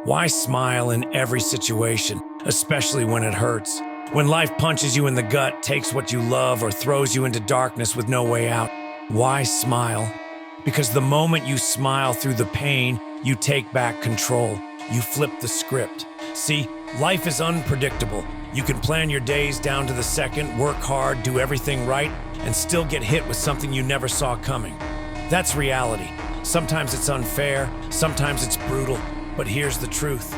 Why smile in every situation, especially when it hurts? When life punches you in the gut, takes what you love, or throws you into darkness with no way out, why smile? Because the moment you smile through the pain, you take back control. You flip the script. See, life is unpredictable. You can plan your days down to the second, work hard, do everything right, and still get hit with something you never saw coming. That's reality. Sometimes it's unfair, sometimes it's brutal, but here's the truth.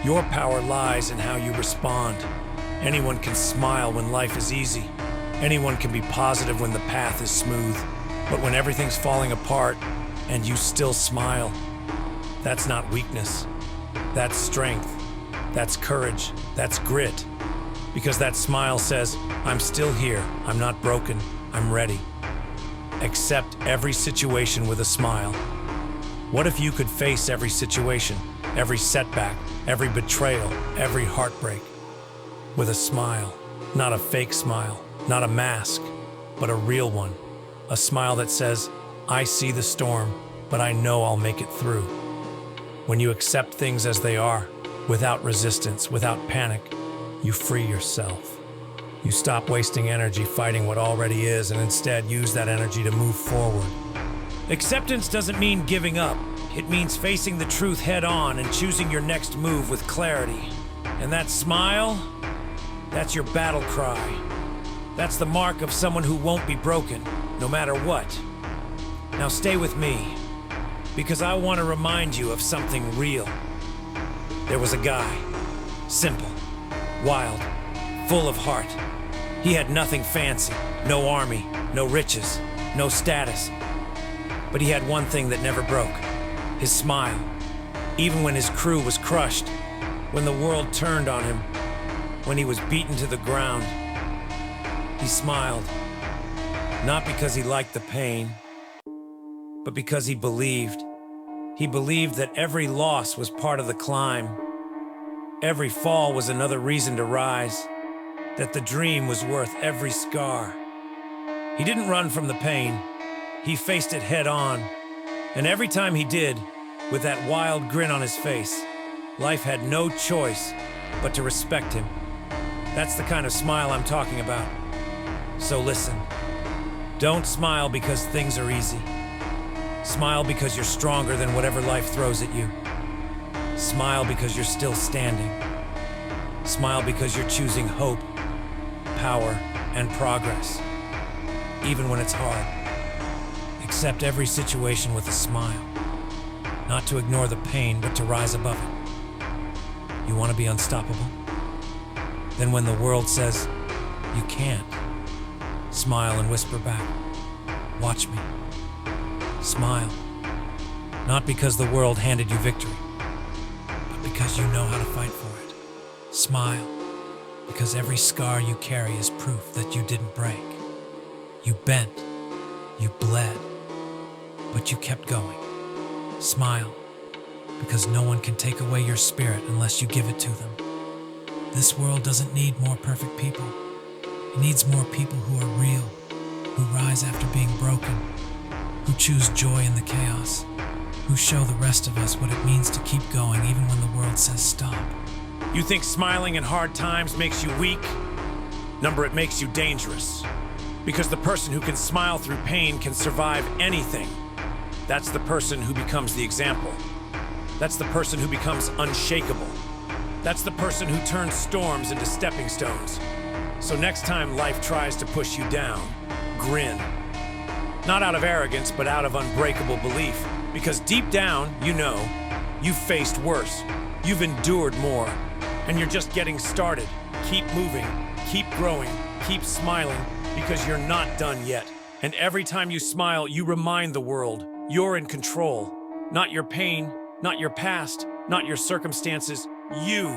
Your power lies in how you respond. Anyone can smile when life is easy. Anyone can be positive when the path is smooth. But when everything's falling apart and you still smile, that's not weakness. That's strength. That's courage. That's grit. Because that smile says, I'm still here. I'm not broken. I'm ready. Accept every situation with a smile. What if you could face every situation, every setback, every betrayal, every heartbreak with a smile? Not a fake smile, not a mask, but a real one. A smile that says, I see the storm, but I know I'll make it through. When you accept things as they are, without resistance, without panic, you free yourself. You stop wasting energy fighting what already is and instead use that energy to move forward. Acceptance doesn't mean giving up. It means facing the truth head on and choosing your next move with clarity. And that smile, that's your battle cry. That's the mark of someone who won't be broken, no matter what. Now stay with me, because I want to remind you of something real. There was a guy, simple, wild, full of heart. He had nothing fancy, no army, no riches, no status. But he had one thing that never broke, his smile. Even when his crew was crushed, when the world turned on him, when he was beaten to the ground, he smiled. Not because he liked the pain, but because he believed. He believed that every loss was part of the climb. Every fall was another reason to rise. That the dream was worth every scar. He didn't run from the pain. He faced it head on. And every time he did, with that wild grin on his face, life had no choice but to respect him. That's the kind of smile I'm talking about. So listen, don't smile because things are easy. Smile because you're stronger than whatever life throws at you. Smile because you're still standing. Smile because you're choosing hope, power, and progress, even when it's hard. Accept every situation with a smile. Not to ignore the pain, but to rise above it. You want to be unstoppable? Then when the world says, you can't, smile and whisper back, watch me. Smile. Not because the world handed you victory, but because you know how to fight for it. Smile. Because every scar you carry is proof that you didn't break. You bent, you bled, but you kept going. Smile, because no one can take away your spirit unless you give it to them. This world doesn't need more perfect people. It needs more people who are real, who rise after being broken, who choose joy in the chaos, who show the rest of us what it means to keep going even when the world says stop. You think smiling in hard times makes you weak? Number, it makes you dangerous. Because the person who can smile through pain can survive anything. That's the person who becomes the example. That's the person who becomes unshakable. That's the person who turns storms into stepping stones. So next time life tries to push you down, grin. Not out of arrogance, but out of unbreakable belief. Because deep down, you know, you've faced worse. You've endured more. And you're just getting started. Keep moving, keep growing, keep smiling, because you're not done yet. And every time you smile, you remind the world you're in control. Not your pain, not your past, not your circumstances. You.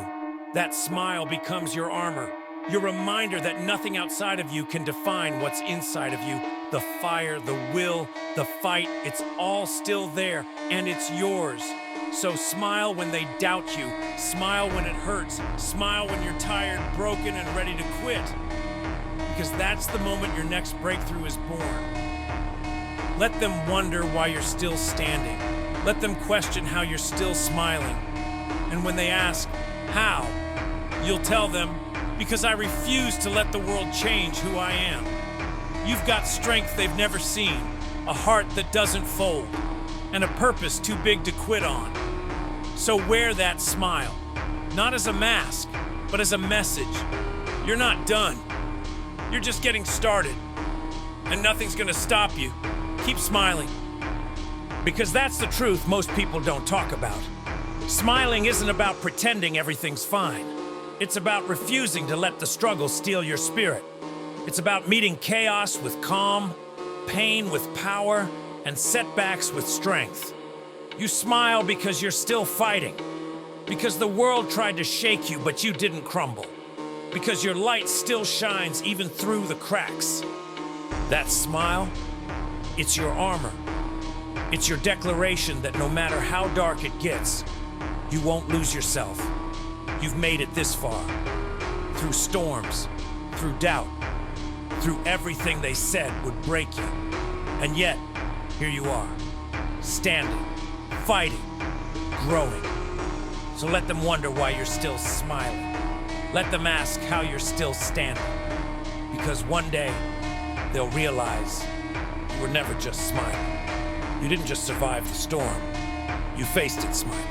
That smile becomes your armor. Your reminder that nothing outside of you can define what's inside of you. The fire, the will, the fight, it's all still there, and it's yours. So smile when they doubt you. Smile when it hurts. Smile when you're tired, broken, and ready to quit. Because that's the moment your next breakthrough is born. Let them wonder why you're still standing. Let them question how you're still smiling. And when they ask, how? You'll tell them, because I refuse to let the world change who I am. You've got strength they've never seen, a heart that doesn't fold, and a purpose too big to quit on. So wear that smile, not as a mask, but as a message. You're not done. You're just getting started. And nothing's gonna stop you. Keep smiling. Because that's the truth most people don't talk about. Smiling isn't about pretending everything's fine. It's about refusing to let the struggle steal your spirit. It's about meeting chaos with calm, pain with power, and setbacks with strength. You smile because you're still fighting. Because the world tried to shake you, but you didn't crumble. Because your light still shines even through the cracks. That smile, it's your armor. It's your declaration that no matter how dark it gets, you won't lose yourself. You've made it this far. Through storms, through doubt, through everything they said would break you. And yet, here you are, standing, fighting, growing. So let them wonder why you're still smiling. Let them ask how you're still standing. Because one day, they'll realize you were never just smiling. You didn't just survive the storm. You faced it smiling.